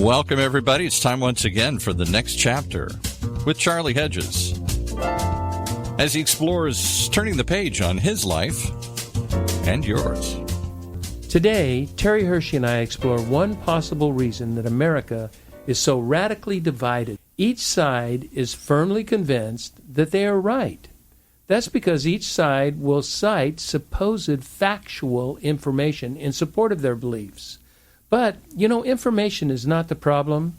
Welcome, everybody. It's time once again for the next chapter with Charlie Hedges as he explores turning the page on his life and yours. Today, Terry Hershey and I explore one possible reason that America is so radically divided. Each side is firmly convinced that they are right. That's because each side will cite supposed factual information in support of their beliefs. But, information is not the problem.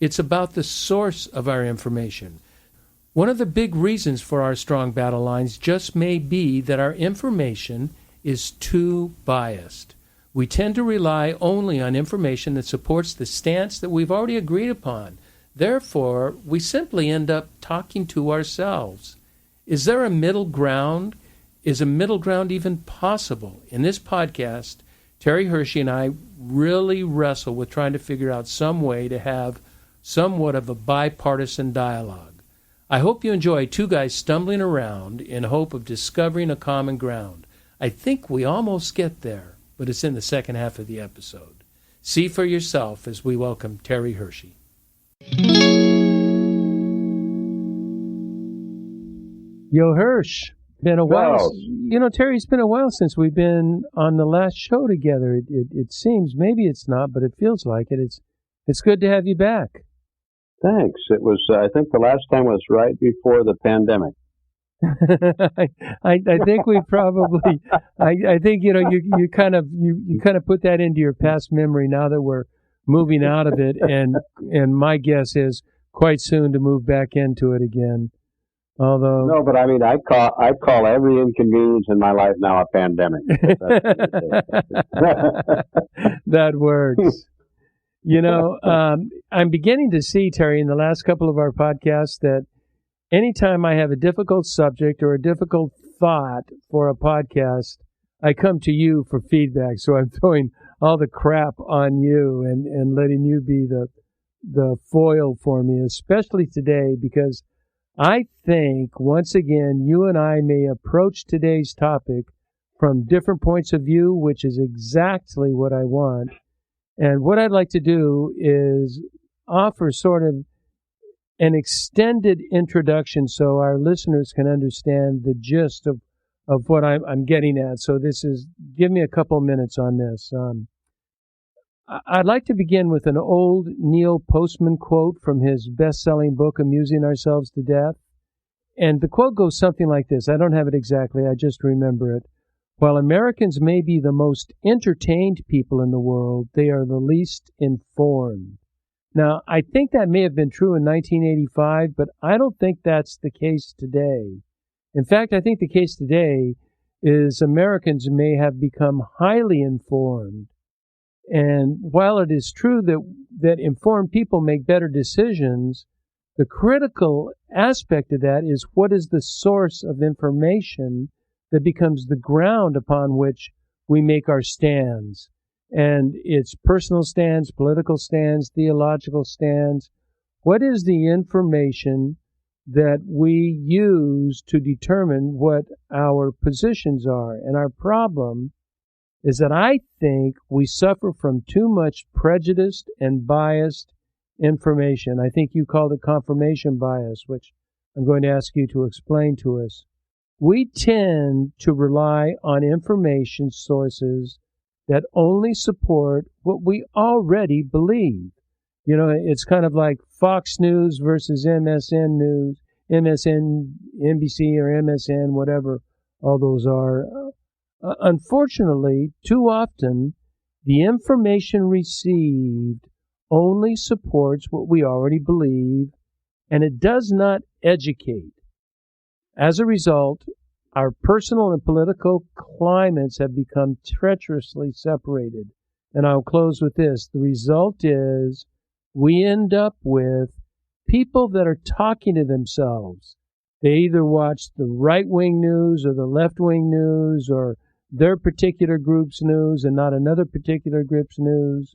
It's about the source of our information. One of the big reasons for our strong battle lines just may be that our information is too biased. We tend to rely only on information that supports the stance that we've already agreed upon. Therefore, we simply end up talking to ourselves. Is there a middle ground? Is a middle ground even possible? In this podcast, Terry Hershey and I really wrestle with trying to figure out some way to have somewhat of a bipartisan dialogue. I hope you enjoy two guys stumbling around in hope of discovering a common ground. I think we almost get there, but it's in the second half of the episode. See for yourself as we welcome Terry Hershey. Yo, Hirsch. Been a while. Terry, it's been a while since we've been on the last show together. It seems, maybe it's not, but it feels like it. It's good to have you back. Thanks. It was, I think the last time was right before the pandemic. I think we probably, I think, you kind of put that into your past memory now that we're moving out of it. And my guess is quite soon to move back into it again. Although no, but I mean, I call every inconvenience in my life now a pandemic. That works. I'm beginning to see, Terry, in the last couple of our podcasts that anytime I have a difficult subject or a difficult thought for a podcast, I come to you for feedback. So I'm throwing all the crap on you and letting you be the foil for me, especially today, because I think, once again, you and I may approach today's topic from different points of view, which is exactly what I want. And what I'd like to do is offer sort of an extended introduction so our listeners can understand the gist of what I'm getting at. So give me a couple minutes on this. I'd like to begin with an old Neil Postman quote from his best-selling book, Amusing Ourselves to Death. And the quote goes something like this. I don't have it exactly. I just remember it. While Americans may be the most entertained people in the world, they are the least informed. Now, I think that may have been true in 1985, but I don't think that's the case today. In fact, I think the case today is Americans may have become highly informed. And while it is true that informed people make better decisions, the critical aspect of that is what is the source of information that becomes the ground upon which we make our stands. And it's personal stands, political stands, theological stands. What is the information that we use to determine what our positions are? And our problem is that I think we suffer from too much prejudiced and biased information. I think you called it confirmation bias, which I'm going to ask you to explain to us. We tend to rely on information sources that only support what we already believe. It's kind of like Fox News versus MSN News, MSN, NBC or MSN, whatever all those are. Unfortunately, too often, the information received only supports what we already believe, and it does not educate. As a result, our personal and political climates have become treacherously separated. And I'll close with this. The result is we end up with people that are talking to themselves. They either watch the right-wing news or the left-wing news or their particular group's news and not another particular group's news.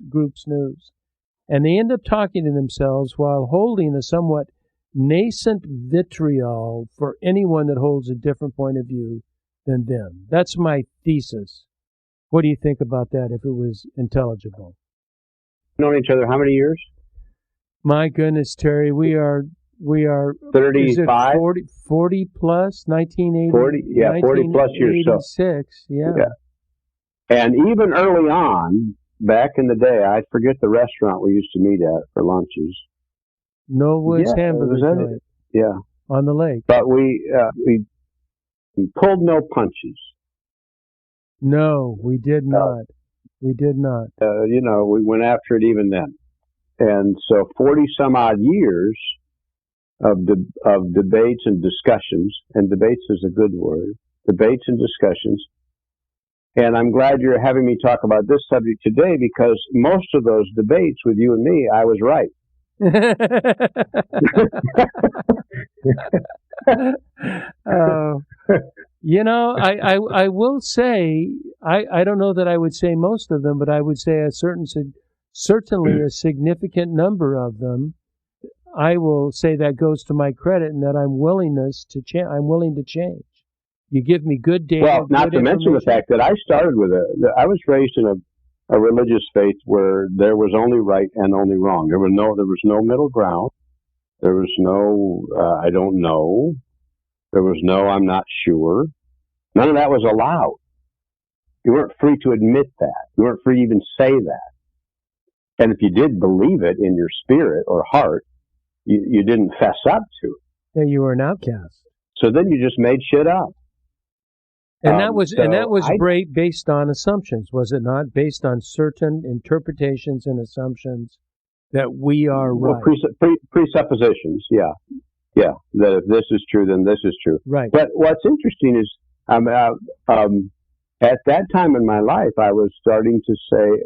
And they end up talking to themselves while holding a somewhat nascent vitriol for anyone that holds a different point of view than them. That's my thesis. What do you think about that if it was intelligible? Known each other how many years? My goodness, Terry, we are 35, 40 plus 1980 40 plus years. 1986, yeah. And even early on, back in the day, I forget the restaurant we used to meet at for lunches. Norwood's Hamburger Joint. Yeah, on the lake. But we pulled no punches. No, we did not. We did not. We went after it even then. And so 40 some odd years of debates and discussions, and debates is a good word, debates and discussions. And I'm glad you're having me talk about this subject today, because most of those debates with you and me, I was right. I will say, I don't know that I would say most of them, but I would say certainly a significant number of them. I will say that goes to my credit, and that I'm willing to change. You give me good data. Well, not to mention the fact that I started with I was raised in a religious faith where there was only right and only wrong. There was no middle ground. There was no I don't know. There was no I'm not sure. None of that was allowed. You weren't free to admit that. You weren't free to even say that. And if you did believe it in your spirit or heart, you didn't fess up to it. Then you were an outcast. So then you just made shit up. And that was based on assumptions, was it not? Based on certain interpretations and assumptions that we are right. Well, presuppositions, yeah. That if this is true, then this is true. Right. But what's interesting is, at that time in my life, I was starting to say,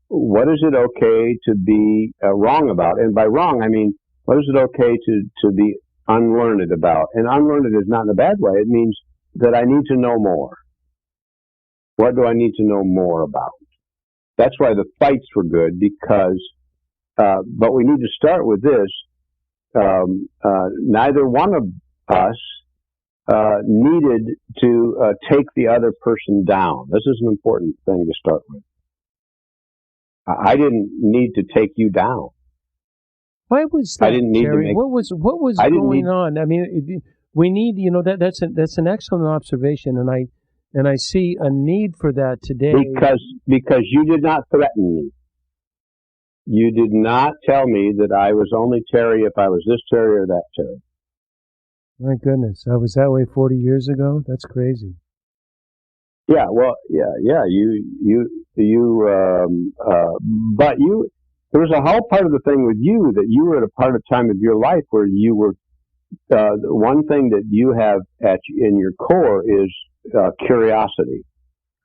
what is it okay to be wrong about? And by wrong, I mean, what is it okay to be unlearned about? And unlearned is not in a bad way. It means that I need to know more. What do I need to know more about? That's why the fights were good, because, but we need to start with this. Neither one of us needed to take the other person down. This is an important thing to start with. I didn't need to take you down. Why was that, I didn't need Terry? to make, what was going on? I mean, we need, that's an excellent observation, and I see a need for that today. Because you did not threaten me. You did not tell me that I was only Terry if I was this Terry or that Terry. My goodness, I was that way 40 years ago? That's crazy. Yeah, well, yeah. But there was a whole part of the thing with you that you were at a part of time of your life where you were, one thing that you have in your core is curiosity.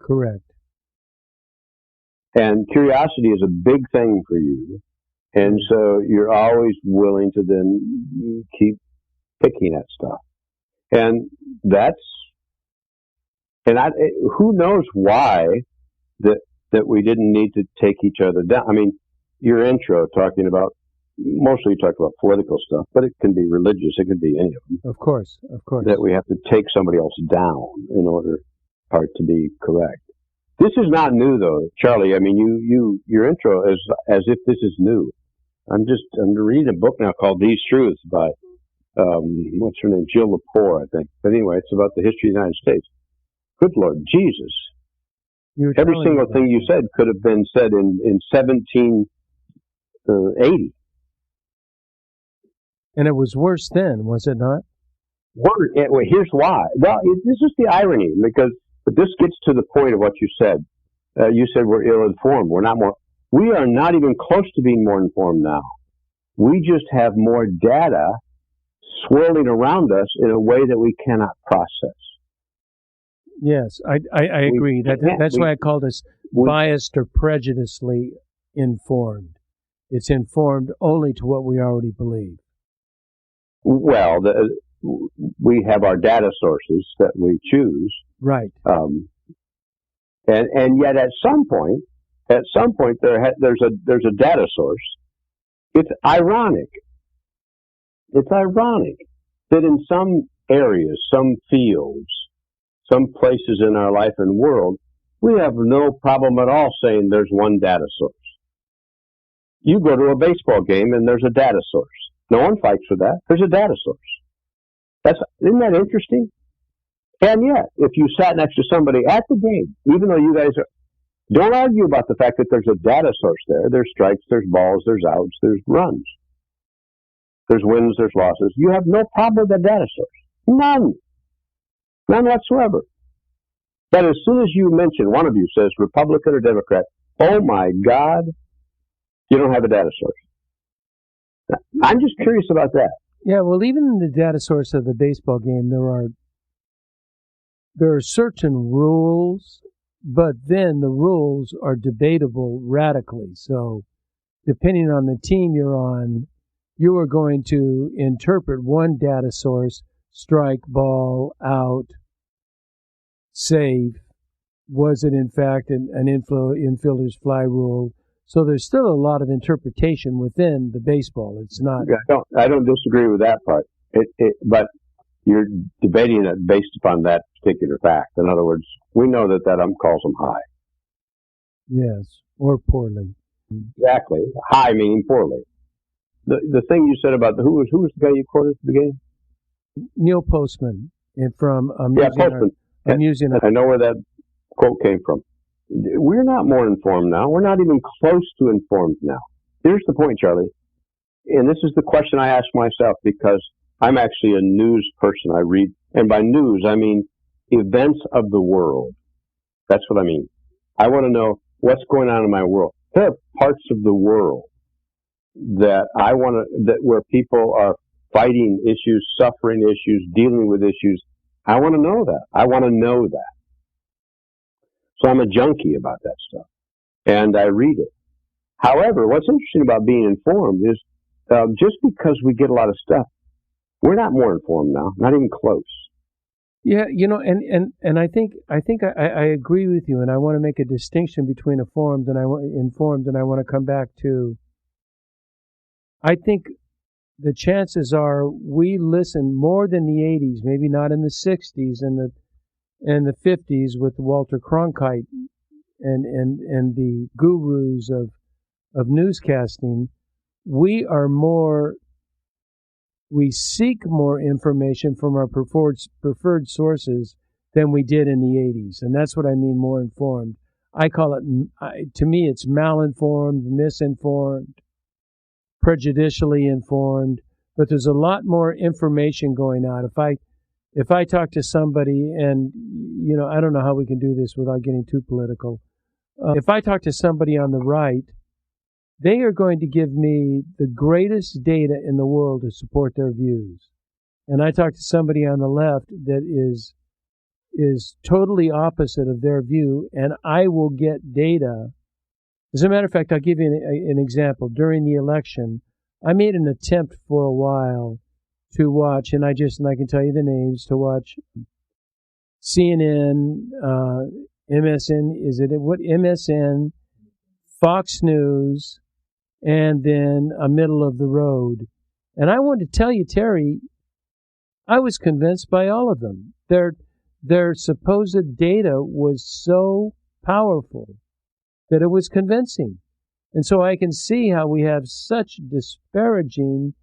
Correct. And curiosity is a big thing for you. And so you're always willing to then keep picking at stuff. And who knows why that we didn't need to take each other down. I mean, your intro mostly you talked about political stuff, but it can be religious, it could be any of them. Of course. That we have to take somebody else down in order for it to be correct. This is not new though, Charlie. I mean, your intro is as if this is new. I'm reading a book now called These Truths by, what's her name? Jill Lepore, I think. But anyway, it's about the history of the United States. Good Lord Jesus. Every single thing you said could have been said in 1780. And it was worse then, was it not? Here's why. Well, this is the irony, because this gets to the point of what you said. You said we're ill-informed. We are not even close to being more informed now. We just have more data swirling around us in a way that we cannot process. Yes, I agree. That's why I called us biased or prejudicedly informed. It's informed only to what we already believe. Well, we have our data sources that we choose. Right. And yet at some point there's a data source. It's ironic that in some areas, some fields, some places in our life and world, we have no problem at all saying there's one data source. You go to a baseball game and there's a data source. No one fights for that. There's a data source. Isn't that interesting? And yet, if you sat next to somebody at the game, even though you guys don't argue about the fact that there's a data source there. There's strikes, there's balls, there's outs, there's runs. There's wins, there's losses. You have no problem with that data source. None. None whatsoever. But as soon as you mention, one of you says Republican or Democrat, oh my God, you don't have a data source. I'm just curious about that. Yeah, well, even in the data source of the baseball game, there are certain rules, but then the rules are debatable radically. So depending on the team you're on, you are going to interpret one data source, strike, ball, out, save. Was it in fact an infielder's fly rule? So there's still a lot of interpretation within the baseball. It's not. I don't disagree with that part. But you're debating it based upon that particular fact. In other words, we know that ump calls them high. Yes, or poorly. Exactly. High meaning poorly. The thing you said about who was the guy you quoted at the beginning? Neil Postman from Postman. I know where that quote came from. We're not more informed now. We're not even close to informed now. Here's the point, Charlie. And this is the question I ask myself because I'm actually a news person. I read, and by news, I mean events of the world. That's what I mean. I want to know what's going on in my world. There are parts of the world that where people are fighting issues, suffering issues, dealing with issues. I want to know that. I want to know that. So I'm a junkie about that stuff. And I read it. However, what's interesting about being informed is just because we get a lot of stuff, we're not more informed now, not even close. Yeah, and I think I agree with you, and I want to make a distinction between informed, and I want to come back to. I think the chances are we listen more than the 80s, maybe not in the 60s and the 50s with Walter Cronkite and the gurus of newscasting. We seek more information from our preferred sources than we did in the 80s. And that's what I mean, more informed. I call it, to me, it's malinformed, misinformed, prejudicially informed. But there's a lot more information going on. If I talk to somebody, and, I don't know how we can do this without getting too political. If I talk to somebody on the right, they are going to give me the greatest data in the world to support their views. And I talk to somebody on the left that is totally opposite of their view, and I will get data. As a matter of fact, I'll give you an example. During the election, I made an attempt for a while to watch, and I can tell you the names, to watch CNN, MSN, Fox News, and then a middle of the road. And I want to tell you, Terry, I was convinced by all of them. Their supposed data was so powerful that it was convincing. And so I can see how we have such disparaging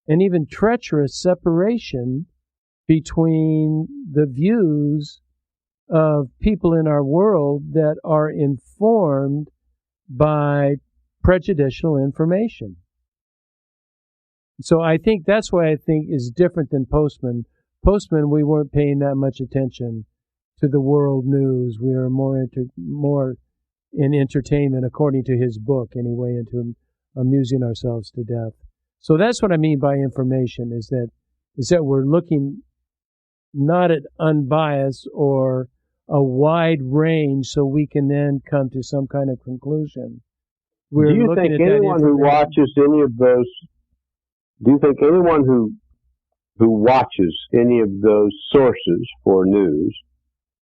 and even treacherous separation between the views of people in our world that are informed by prejudicial information. So I think that's why I think is different than Postman. Postman, we weren't paying that much attention to the world news. We were more in entertainment, according to his book anyway, into amusing ourselves to death. So that's what I mean by information, is that we're looking not at unbiased or a wide range so we can then come to some kind of conclusion. Do you think anyone who watches any of those sources for news,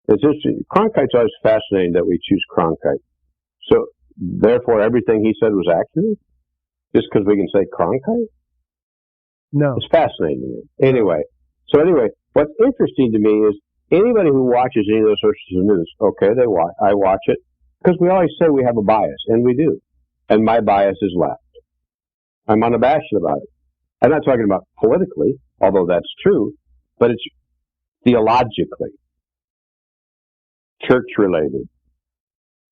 it's just, Cronkite's always fascinating that we choose Cronkite. So, therefore, everything he said was accurate? Just because we can say Cronkite? No. It's fascinating to me. Anyway, what's interesting to me is anybody who watches any of those sources of news, okay, I watch it, because we always say we have a bias, and we do. and my bias is left. I'm unabashed about it. I'm not talking about politically, although that's true, but it's theologically, church-related,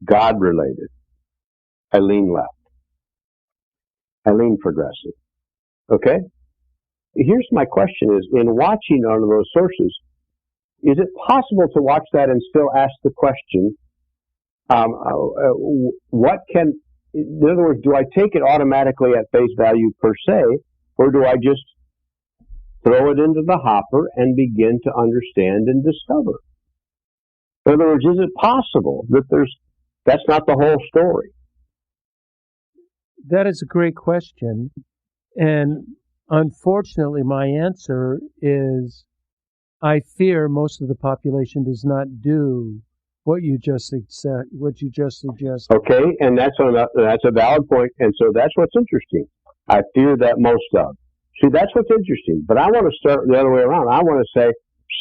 God-related. I lean left. I lean progressive. Okay? Here's my question is, in watching on those sources, is it possible to watch that and still ask the question, in other words, do I take it automatically at face value per se, or do I just throw it into the hopper and begin to understand and discover? In other words, is it possible that that's not the whole story? That is a great question. And unfortunately, my answer is I fear most of the population does not do what you just suggested. Okay, and that's a valid point, and so that's what's interesting. I fear that most of. See, that's what's interesting. But I want to start the other way around. I want to say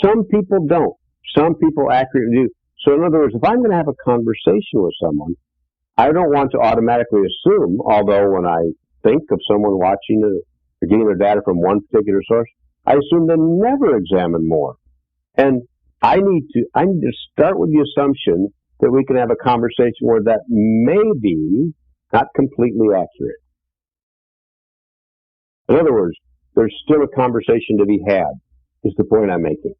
some people don't. Some people accurately do. So in other words, if I'm going to have a conversation with someone, I don't want to automatically assume, although when I think of someone watching or getting their data from one particular source, I assume they never examine more. And I need to start with the assumption that we can have a conversation where that may be not completely accurate. In other words, there's still a conversation to be had, is the point I'm making.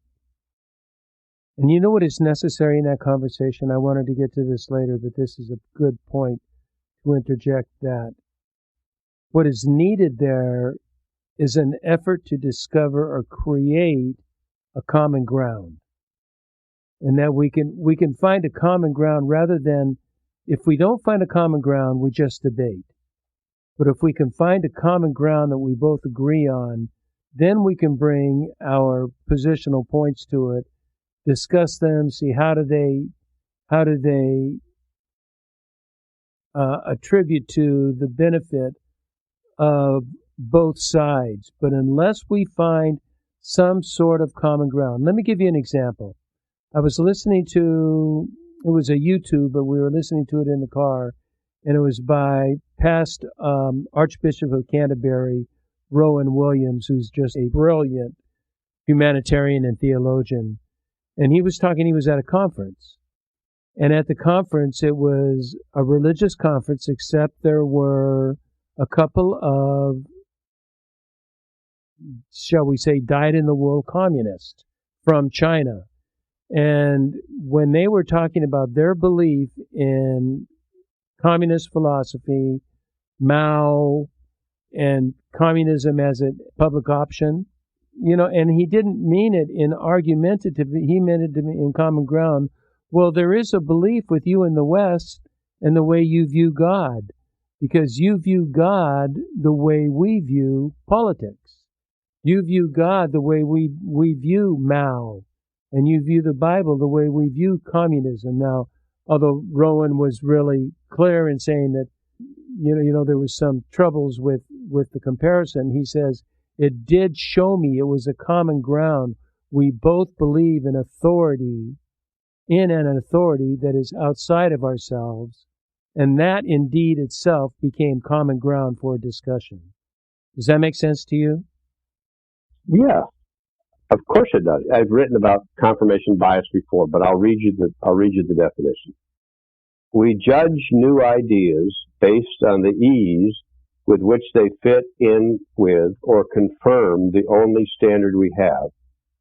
And you know what is necessary in that conversation? I wanted to get to this later, but this is a good point to interject that. What is needed there is an effort to discover or create a common ground. And that we can find a common ground rather than, if we don't find a common ground, we just debate. But if we can find a common ground that we both agree on, then we can bring our positional points to it, discuss them, see how do they attribute to the benefit of both sides. But unless we find some sort of common ground, let me give you an example. I was listening to, it was a YouTube, but we were listening to it in the car, and it was by past Archbishop of Canterbury, Rowan Williams, who's just a brilliant humanitarian and theologian. And he was talking, he was at a conference. And at the conference, it was a religious conference, except there were a couple of, shall we say, dyed-in-the-wool communists from China. And when they were talking about their belief in communist philosophy, Mao, and communism as a public option, and he didn't mean it in argumentative, he meant it in common ground. Well, there is a belief with you in the West and the way you view God, because you view God the way we view politics. You view God the way we view Mao. And you view the Bible the way we view communism. Now, although Rowan was really clear in saying that, there was some troubles with the comparison, he says, it did show me it was a common ground. We both believe in authority, in an authority that is outside of ourselves. And that indeed itself became common ground for discussion. Does that make sense to you? Yeah. Of course it does. I've written about confirmation bias before, but I'll read you the definition. We judge new ideas based on the ease with which they fit in with or confirm the only standard we have,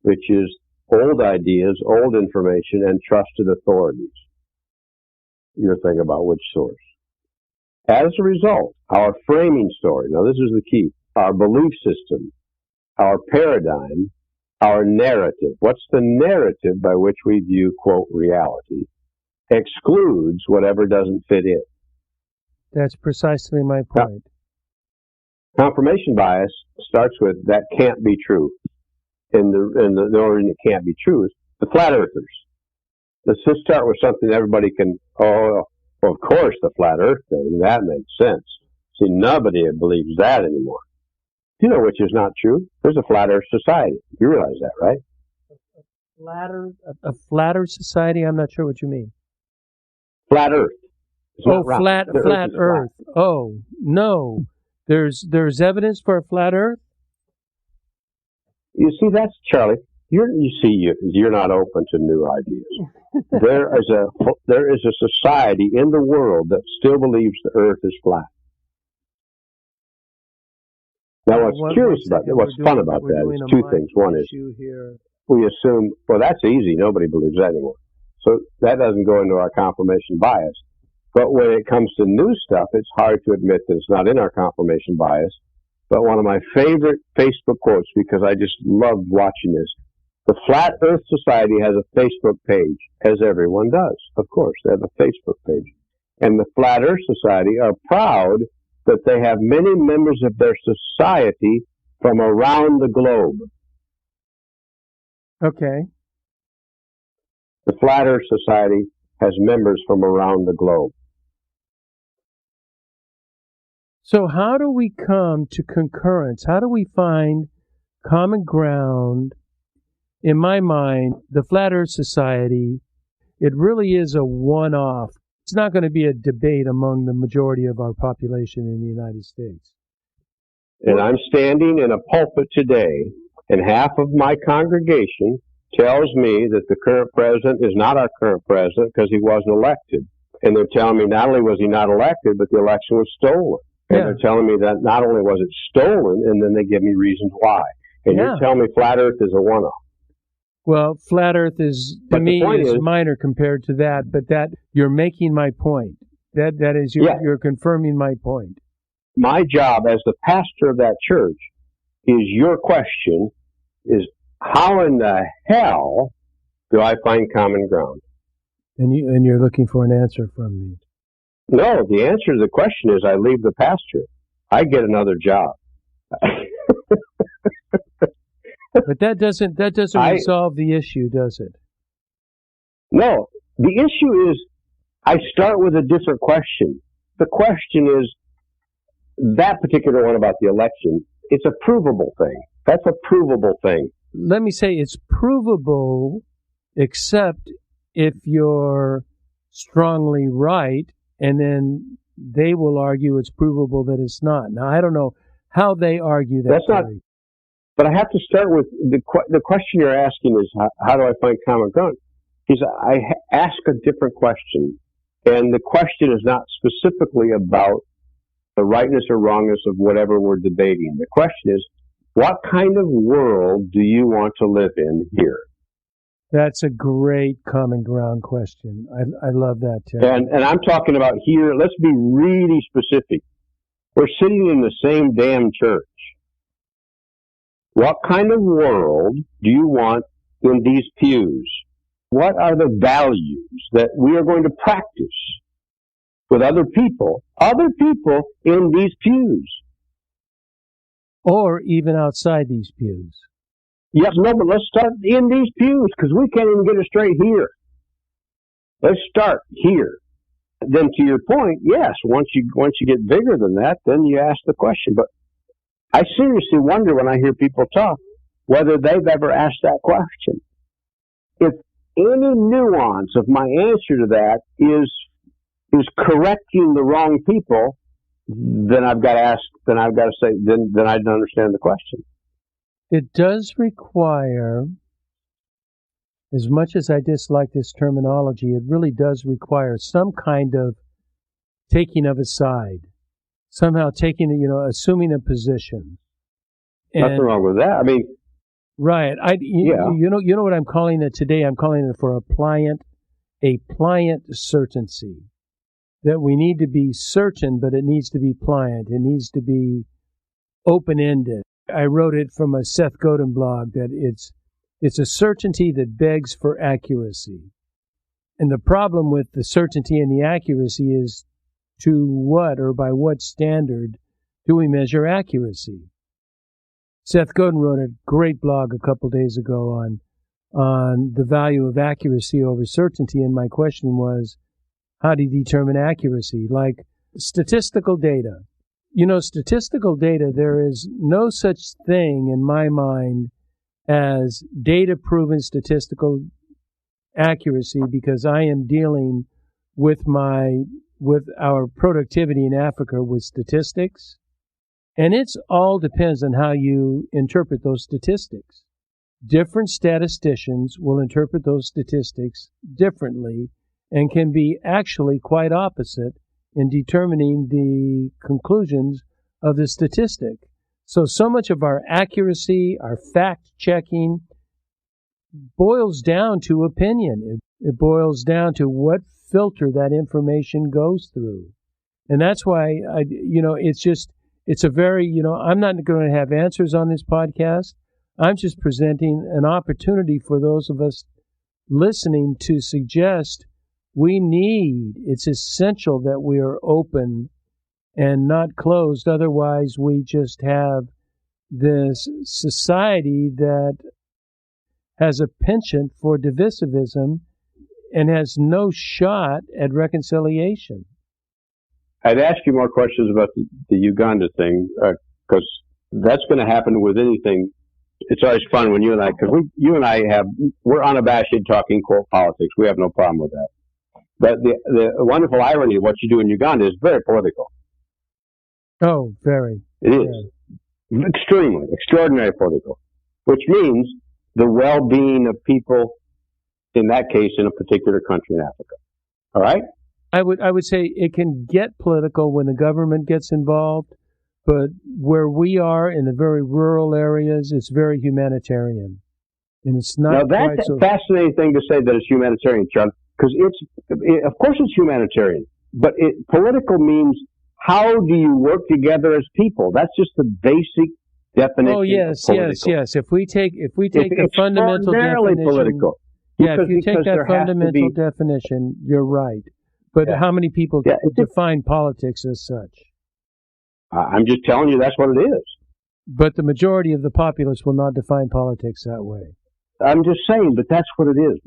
which is old ideas, old information, and trusted authorities. Your thing about which source. As a result, our framing story, now this is the key, our belief system, our paradigm, our narrative, what's the narrative by which we view, quote, reality, excludes whatever doesn't fit in. That's precisely my point. Now, confirmation bias starts with that can't be true. And the only reason it can't be true is the flat earthers. Let's just start with something everybody can, well, of course the flat earth thing, that makes sense. See, nobody believes that anymore. You know which is not true? There's a flat earth society. You realize that, right? A flat earth society? I'm not sure what you mean. Flat earth. flat Earth. Oh, no. There's evidence for a flat Earth? You see, that's Charlie. You're not open to new ideas. There is a society in the world that still believes the Earth is flat. Now, what's fun about that is two things. One is we assume, well, that's easy. Nobody believes that anymore. So that doesn't go into our confirmation bias. But when it comes to new stuff, it's hard to admit that it's not in our confirmation bias. But one of my favorite Facebook quotes, because I just loved watching this, the Flat Earth Society has a Facebook page, as everyone does. Of course, they have a Facebook page. And the Flat Earth Society are proud that they have many members of their society from around the globe. Okay. The Flat Earth Society has members from around the globe. So how do we come to concurrence? How do we find common ground? In my mind, the Flat Earth Society, it really is a one-off. It's not going to be a debate among the majority of our population in the United States. And I'm standing in a pulpit today, and half of my congregation tells me that the current president is not our current president because he wasn't elected. And they're telling me not only was he not elected, but the election was stolen. And they're telling me that not only was it stolen, and then they give me reasons why. And you tell me Flat Earth is a one-off. Well, Flat Earth is, to me, is minor compared to that, but that you're making my point. That is, you're confirming my point. My job as the pastor of that church is your question is, how in the hell do I find common ground? And you're looking for an answer from me. No, the answer to the question is I leave the pasture. I get another job. But that doesn't resolve the issue, does it? No. The issue is I start with a different question. The question is that particular one about the election, it's a provable thing. That's a provable thing. Let me say it's provable except if you're strongly right, and then they will argue it's provable that it's not. Now, I don't know how they argue that. That's not. But I have to start with the question you're asking is, how do I find common ground? I ask a different question. And the question is not specifically about the rightness or wrongness of whatever we're debating. The question is, what kind of world do you want to live in here? That's a great common ground question. I love that, Terry. And I'm talking about here, let's be really specific. We're sitting in the same damn church. What kind of world do you want in these pews? What are the values that we are going to practice with other people in these pews? Or even outside these pews. Yes, no, but let's start in these pews because we can't even get it straight here. Let's start here. Then to your point, yes, once you get bigger than that, then you ask the question. But I seriously wonder when I hear people talk whether they've ever asked that question. If any nuance of my answer to that is correcting the wrong people, then I've got to say, then I don't understand the question. It does require, as much as I dislike this terminology, it really does require some kind of taking of a side. Somehow assuming a position. Nothing wrong with that. I mean, right. You know what I'm calling it today? I'm calling it for a pliant certainty. That we need to be certain, but it needs to be pliant. It needs to be open-ended. I wrote it from a Seth Godin blog that it's a certainty that begs for accuracy. And the problem with the certainty and the accuracy is to what or by what standard do we measure accuracy? Seth Godin wrote a great blog a couple days ago on the value of accuracy over certainty, and my question was, how do you determine accuracy? Like statistical data. Statistical data, there is no such thing in my mind as data-proven statistical accuracy because I am dealing with my with our productivity in Africa with statistics. And it's all depends on how you interpret those statistics. Different statisticians will interpret those statistics differently and can be actually quite opposite in determining the conclusions of the statistic. So much of our accuracy, our fact-checking, boils down to opinion. It boils down to what filter that information goes through. And that's why, it's a very, I'm not going to have answers on this podcast. I'm just presenting an opportunity for those of us listening to suggest it's essential that we are open and not closed. Otherwise, we just have this society that has a penchant for divisivism and has no shot at reconciliation. I'd ask you more questions about the Uganda thing, because that's going to happen with anything. It's always fun when you and I, we're unabashed talking quote politics. We have no problem with that. But the wonderful irony of what you do in Uganda is very political. Oh, very. It is. Extremely, extraordinarily political. Which means the well-being of people, in that case, in a particular country in Africa. All right? I would say it can get political when the government gets involved, but where we are in the very rural areas, it's very humanitarian. And it's not. Now, that's a fascinating thing to say that it's humanitarian, John, because of course it's humanitarian, but political means how do you work together as people? That's just the basic definition. Oh, yes, of political. yes. If we take the fundamental definition. Political. Yeah, if you take that fundamental definition, you're right. But how many people define politics as such? I'm just telling you that's what it is. But the majority of the populace will not define politics that way. I'm just saying, but that's what it is.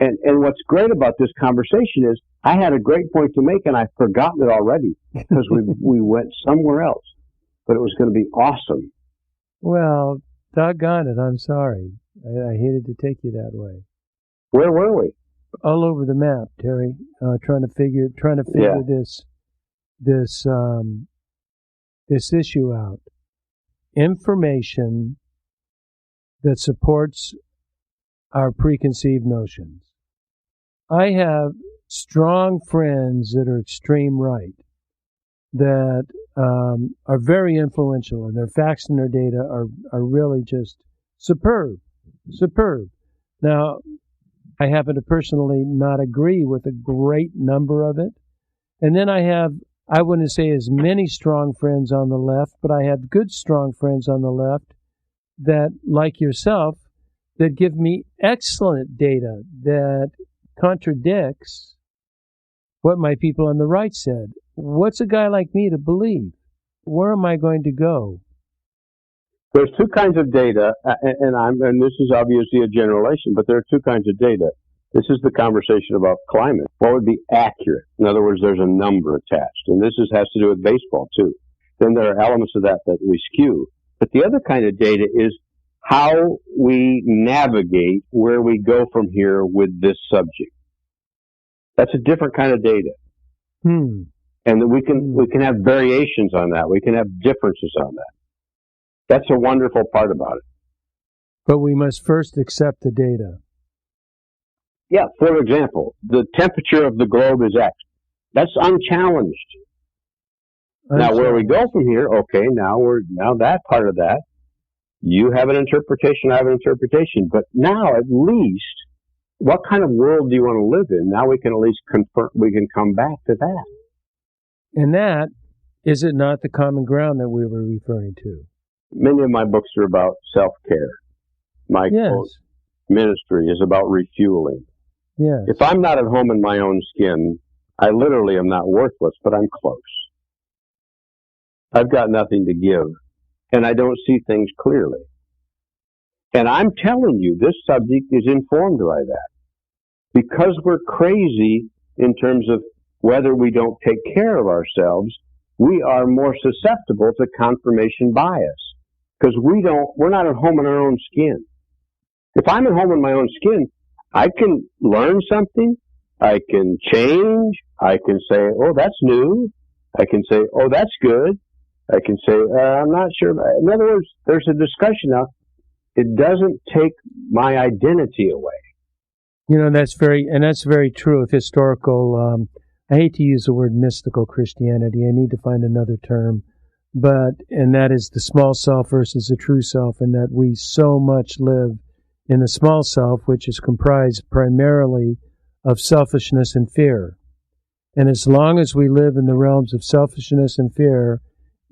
And what's great about this conversation is I had a great point to make, and I've forgotten it already because we went somewhere else. But it was going to be awesome. Well, doggone it, I'm sorry. I hated to take you that way. Where were we? All over the map, Terry. Trying to figure this issue out. Information that supports our preconceived notions. I have strong friends that are extreme right that are very influential, and their facts and their data are really just superb. Now, I happen to personally not agree with a great number of it. And then I wouldn't say as many strong friends on the left, but I have good strong friends on the left that, like yourself, that give me excellent data that contradicts what my people on the right said. What's a guy like me to believe? Where am I going to go? There's two kinds of data, and this is obviously a generalization, but there are two kinds of data. This is the conversation about climate. What would be accurate? In other words, there's a number attached, and this has to do with baseball too. Then there are elements of that we skew. But the other kind of data is how we navigate where we go from here with this subject. That's a different kind of data. And that we can have variations on that. We can have differences on that. That's a wonderful part about it. But we must first accept the data. Yeah, for example, the temperature of the globe is X. That's unchallenged. Now, where we go from here, okay, now that part of that, you have an interpretation, I have an interpretation. But now, at least, what kind of world do you want to live in? Now we can at least confirm, we can come back to that. And that, is it not the common ground that we were referring to? Many of my books are about self-care. My quote, ministry is about refueling. Yes. If I'm not at home in my own skin, I literally am not worthless, but I'm close. I've got nothing to give, and I don't see things clearly. And I'm telling you, this subject is informed by that. Because we're crazy in terms of whether we don't take care of ourselves, we are more susceptible to confirmation bias. Because we're not at home in our own skin. If I'm at home in my own skin, I can learn something, I can change, I can say, oh, that's new. I can say, oh, that's good. I can say, I'm not sure. In other words, there's a discussion now. It doesn't take my identity away. That's very true of historical. I hate to use the word mystical Christianity. I need to find another term, and that is the small self versus the true self, and that we so much live in the small self, which is comprised primarily of selfishness and fear. And as long as we live in the realms of selfishness and fear,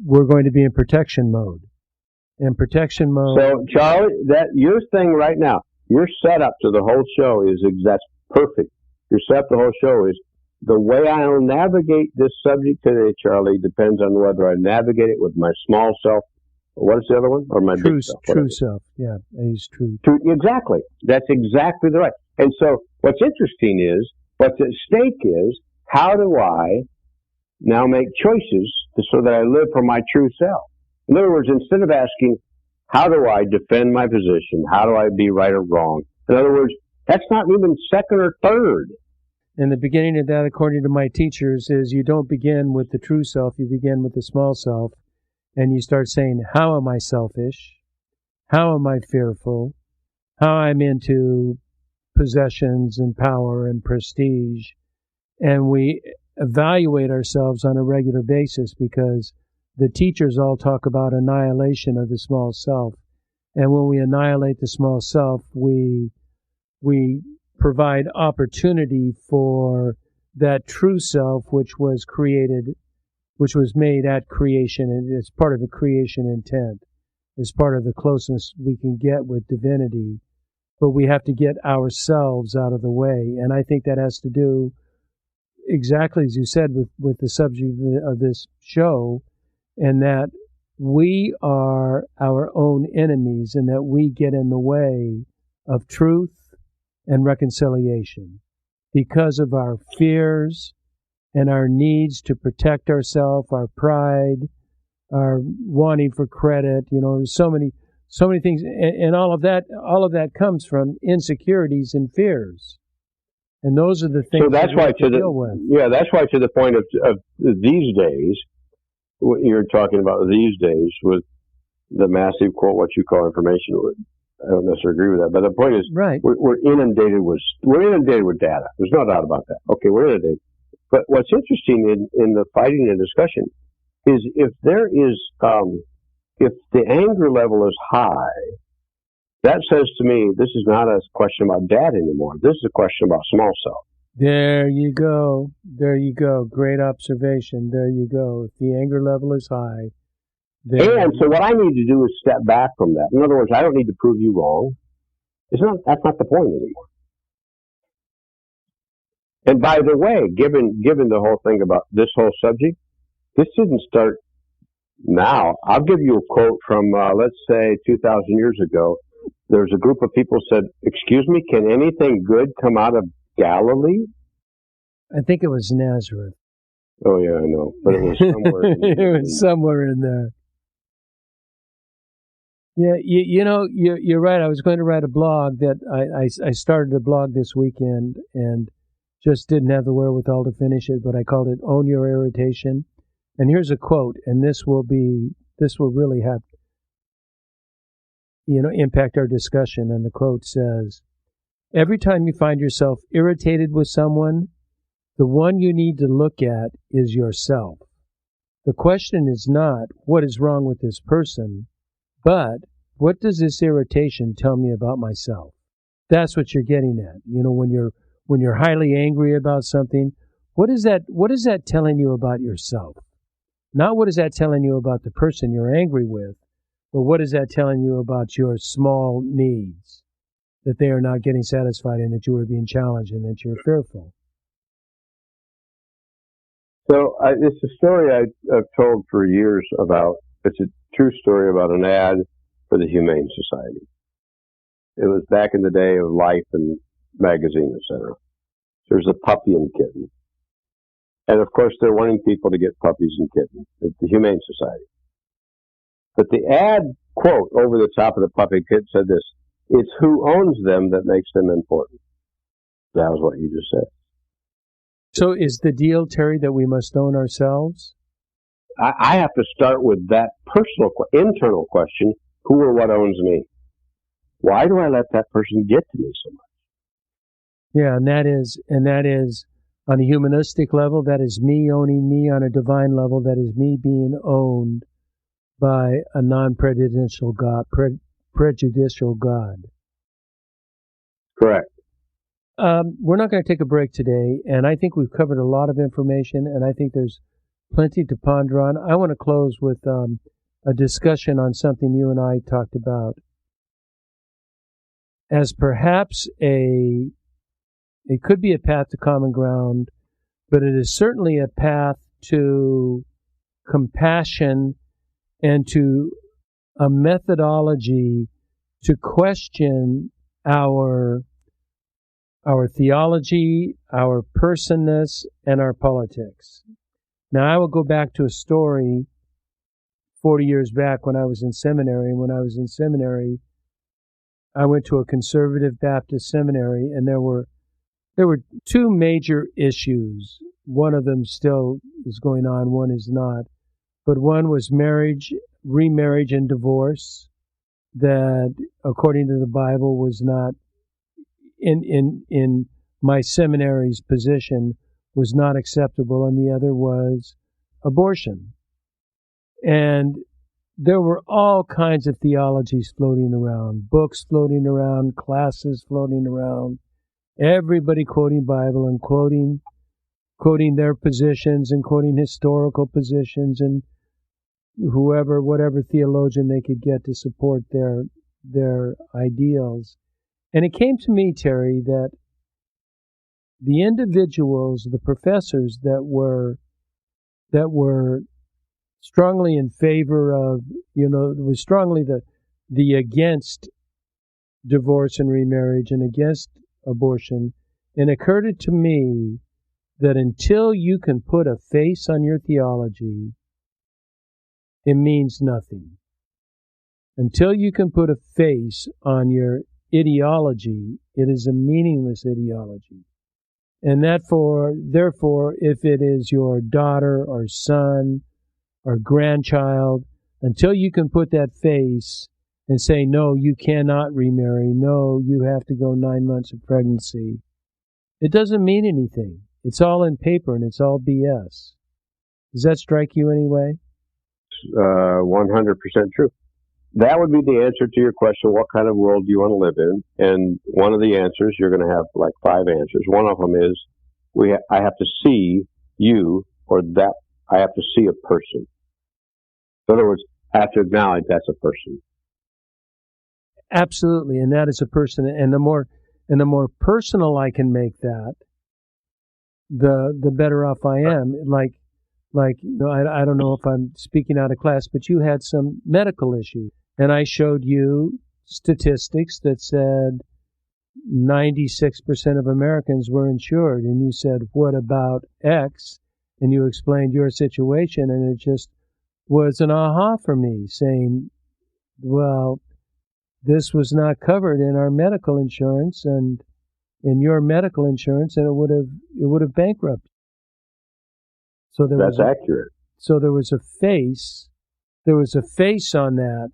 we're going to be in protection mode. And protection mode. So, Charlie, that your thing right now, your setup to the whole show that's perfect. Your setup to the whole show is the way I'll navigate this subject today, Charlie, depends on whether I navigate it with my small self. What's the other one? Or my big self? True self. Yeah, I use true. Exactly. That's exactly the right. And so what's interesting is, what's at stake is, how do I now make choices so that I live for my true self? In other words, instead of asking, how do I defend my position? How do I be right or wrong? In other words, that's not even second or third. And the beginning of that, according to my teachers, is you don't begin with the true self, you begin with the small self, and you start saying, how am I selfish? How am I fearful? How I'm into possessions and power and prestige? And we evaluate ourselves on a regular basis because the teachers all talk about annihilation of the small self. And when we annihilate the small self, we provide opportunity for that true self, which was made at creation, and it's part of the creation intent. It's part of the closeness we can get with divinity. But we have to get ourselves out of the way. And I think that has to do, exactly as you said, with the subject of this show, and that we are our own enemies and that we get in the way of truth and reconciliation because of our fears and our needs to protect ourselves, our pride, our wanting for credit. There's so many things, and all of that comes from insecurities and fears. And those are the things that we have to deal with. Yeah, that's why to the point of these days, what you're talking about these days with the massive, quote, what you call information. I don't necessarily agree with that, but the point is, right. we're inundated with data. There's no doubt about that. Okay, we're inundated. But what's interesting in the fighting and discussion is if the anger level is high, that says to me this is not a question about dad anymore. This is a question about small self. There you go. Great observation. There you go. If the anger level is high. And so what I need to do is step back from that. In other words, I don't need to prove you wrong. That's not the point anymore. And by the way, given the whole thing about this whole subject, this didn't start now. I'll give you a quote from, let's say, 2,000 years ago. There's a group of people said, excuse me, can anything good come out of Galilee? I think it was Nazareth. Oh, yeah, I know. But it was somewhere. It was somewhere in there. Yeah, you're right. I was going to write a blog that I started a blog this weekend and just didn't have the wherewithal to finish it, but I called it Own Your Irritation. And here's a quote, and this will really have, impact our discussion. And the quote says, every time you find yourself irritated with someone, the one you need to look at is yourself. The question is not, what is wrong with this person, but what does this irritation tell me about myself? That's what you're getting at. When you're highly angry about something, what is that telling you about yourself? Not what is that telling you about the person you're angry with, but what is that telling you about your small needs, that they are not getting satisfied and that you are being challenged and that you're fearful? So it's a story I've told for years about. It's a true story about an ad for the Humane Society. It was back in the day of Life and magazine, etc. There's a puppy and kitten. And of course, they're wanting people to get puppies and kittens at the Humane Society. But the ad quote over the top of the puppy and kitten said this, it's who owns them that makes them important. That was what you just said. So is the deal, Terry, that we must own ourselves? I have to start with that personal, internal question: who or what owns me? Why do I let that person get to me so much? Yeah, and that is on a humanistic level, that is me owning me. On a divine level, that is me being owned by a non-prejudicial God. Prejudicial God. Correct. We're not going to take a break today, and I think we've covered a lot of information, and I think there's plenty to ponder on. I want to close with a discussion on something you and I talked about as perhaps it could be a path to common ground, but it is certainly a path to compassion and to a methodology to question our theology, our personness, and our politics. Now, I will go back to a story 40 years back when I was in seminary. And when I was in seminary, I went to a conservative Baptist seminary, and there were two major issues. One of them still is going on, one is not. But one was marriage, remarriage, and divorce that, according to the Bible, was not in my seminary's position, was not acceptable, and the other was abortion. And there were all kinds of theologies floating around, books floating around, classes floating around, everybody quoting Bible and quoting their positions and quoting historical positions and whatever theologian they could get to support their ideals. And it came to me, Terry, that the individuals, the professors that were strongly in favor of, was strongly the against divorce and remarriage and against abortion, and it occurred to me that until you can put a face on your theology, it means nothing. Until you can put a face on your ideology, it is a meaningless ideology. And therefore, if it is your daughter or son or grandchild, until you can put that face and say, no, you cannot remarry, no, you have to go 9 months of pregnancy, it doesn't mean anything. It's all in paper and it's all BS. Does that strike you anyway? 100% true. That would be the answer to your question, what kind of world do you want to live in? And one of the answers, you're going to have like 5 answers. One of them is, I have to see you, or that I have to see a person. In other words, I have to acknowledge that's a person. Absolutely, and that is a person. And the more personal I can make that, the better off I am. I don't know if I'm speaking out of class, but you had some medical issues. And I showed you statistics that said 96% of Americans were insured. And you said, what about X? And you explained your situation, and it just was an aha for me, saying, well, this was not covered in our medical insurance and in your medical insurance, and it would have bankrupted. So that's accurate. So there was a face on that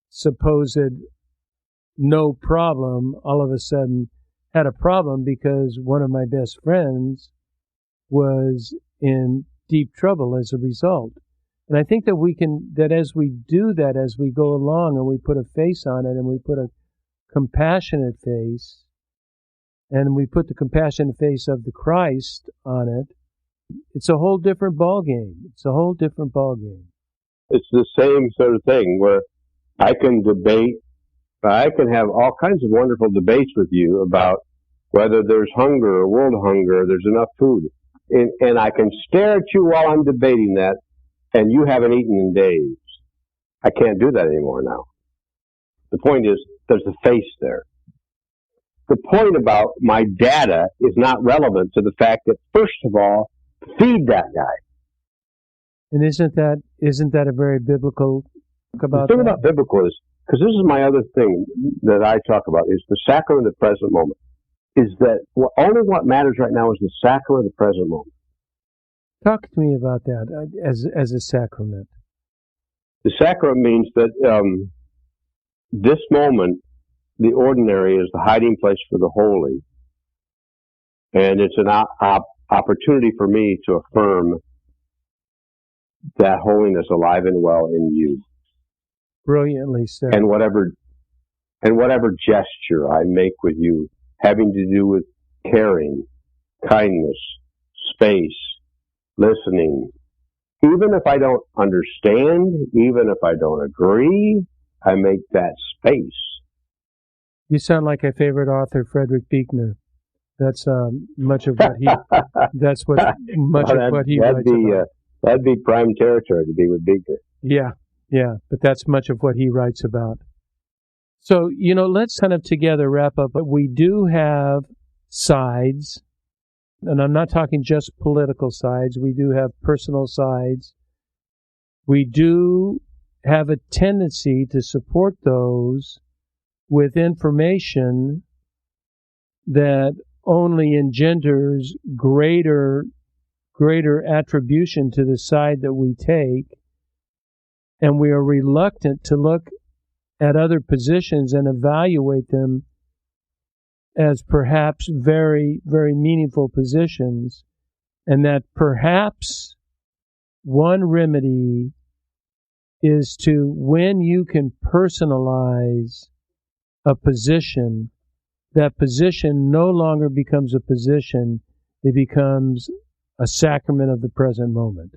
supposed no problem, all of a sudden had a problem because one of my best friends was in deep trouble as a result. And I think that as we do that, as we go along and we put a face on it and we put a compassionate face and we put the compassionate face of the Christ on it, it's a whole different ballgame. It's a whole different ballgame. It's the same sort of thing where I can have all kinds of wonderful debates with you about whether there's hunger or world hunger or there's enough food. And I can stare at you while I'm debating that, and you haven't eaten in days. I can't do that anymore now. The point is, there's a face there. The point about my data is not relevant to the fact that, first of all, feed that guy. And isn't that a very biblical about the thing about biblical is, because this is my other thing that I talk about, is the sacrament of the present moment. is that only what matters right now is the sacrament of the present moment. Talk to me about that as a sacrament. The sacrament means that this moment, the ordinary, is the hiding place for the holy. And it's an opportunity for me to affirm that holiness alive and well in you. Brilliantly said. And whatever gesture I make with you, having to do with caring, kindness, space, listening, even if I don't understand, even if I don't agree, I make that space. You sound like a favorite author, Frederick Buechner. That's much of what he. That's what much of what he writes about. That'd be prime territory to be with Buechner. Yeah, but that's much of what he writes about. So, let's kind of together wrap up. But we do have sides, and I'm not talking just political sides. We do have personal sides. We do have a tendency to support those with information that only engenders greater attribution to the side that we take, and we are reluctant to look at other positions and evaluate them as perhaps very, very meaningful positions, and that perhaps one remedy is to, when you can personalize a position, that position no longer becomes a position, it becomes a sacrament of the present moment.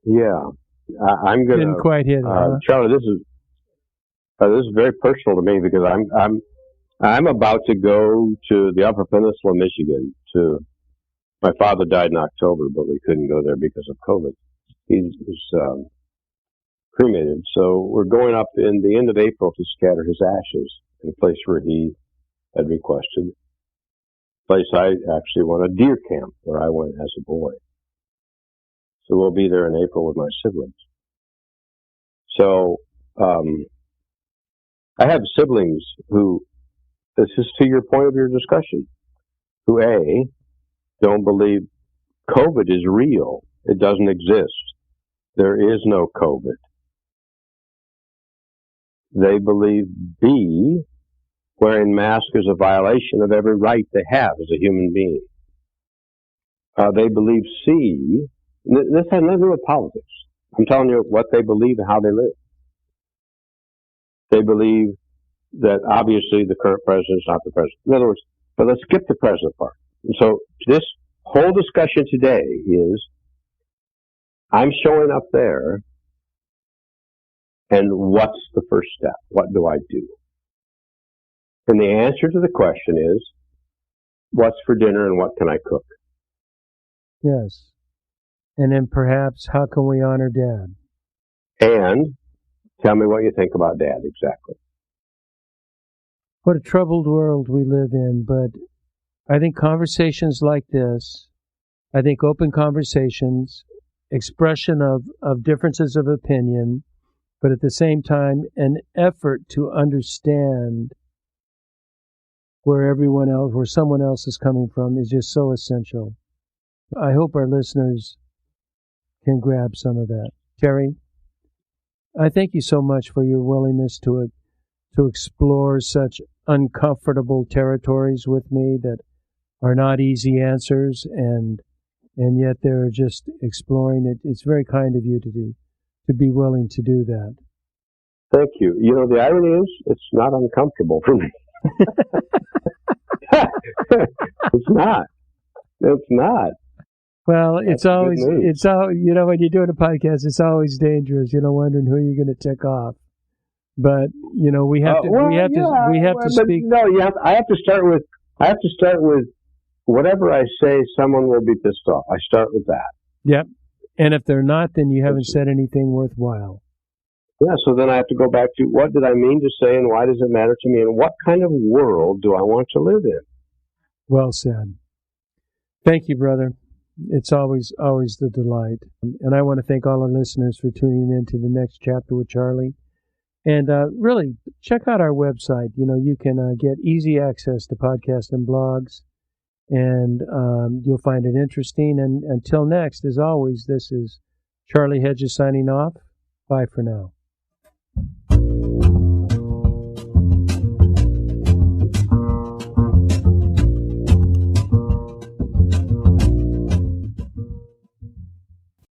Yeah, I'm going to... Didn't quite hit it, huh? Charlie, this is very personal to me because I'm about to go to the Upper Peninsula, Michigan. My father died in October, but we couldn't go there because of COVID. He was cremated, so we're going up in the end of April to scatter his ashes in a place where he had requested. Place I actually went, a deer camp where I went as a boy. So we'll be there in April with my siblings. So I have siblings who, this is to your point of your discussion, who A, don't believe COVID is real. It doesn't exist. There is no COVID. They believe B, wearing masks is a violation of every right they have as a human being. They believe C, this has nothing to do with politics. I'm telling you what they believe and how they live. They believe that obviously the current president is not the president. In other words, but let's skip the president part. And so this whole discussion today is, I'm showing up there, and what's the first step? What do I do? And the answer to the question is, what's for dinner and what can I cook? Yes. And then perhaps, how can we honor Dad? And tell me what you think about Dad, exactly. What a troubled world we live in, but I think conversations like this, I think open conversations, expression of differences of opinion, but at the same time, an effort to understand where someone else is coming from is just so essential. I hope our listeners can grab some of that. Terry, I thank you so much for your willingness to explore such uncomfortable territories with me that are not easy answers, and yet they're just exploring it. It's very kind of you to be willing to do that. Thank you. You know, the irony is, it's not uncomfortable for me. It's not. Well, it's always, when you're doing a podcast, it's always dangerous, wondering who you're going to tick off. But, we have to speak. No, I have to start with whatever I say, someone will be pissed off. I start with that. Yep. And if they're not, then you haven't said anything worthwhile. Yeah, so then I have to go back to, what did I mean to say and why does it matter to me, and what kind of world do I want to live in? Well said. Thank you, brother. It's always the delight. And I want to thank all our listeners for tuning in to the next chapter with Charlie. And really, check out our website. You can get easy access to podcasts and blogs, and you'll find it interesting. And until next, as always, this is Charlie Hedges signing off. Bye for now.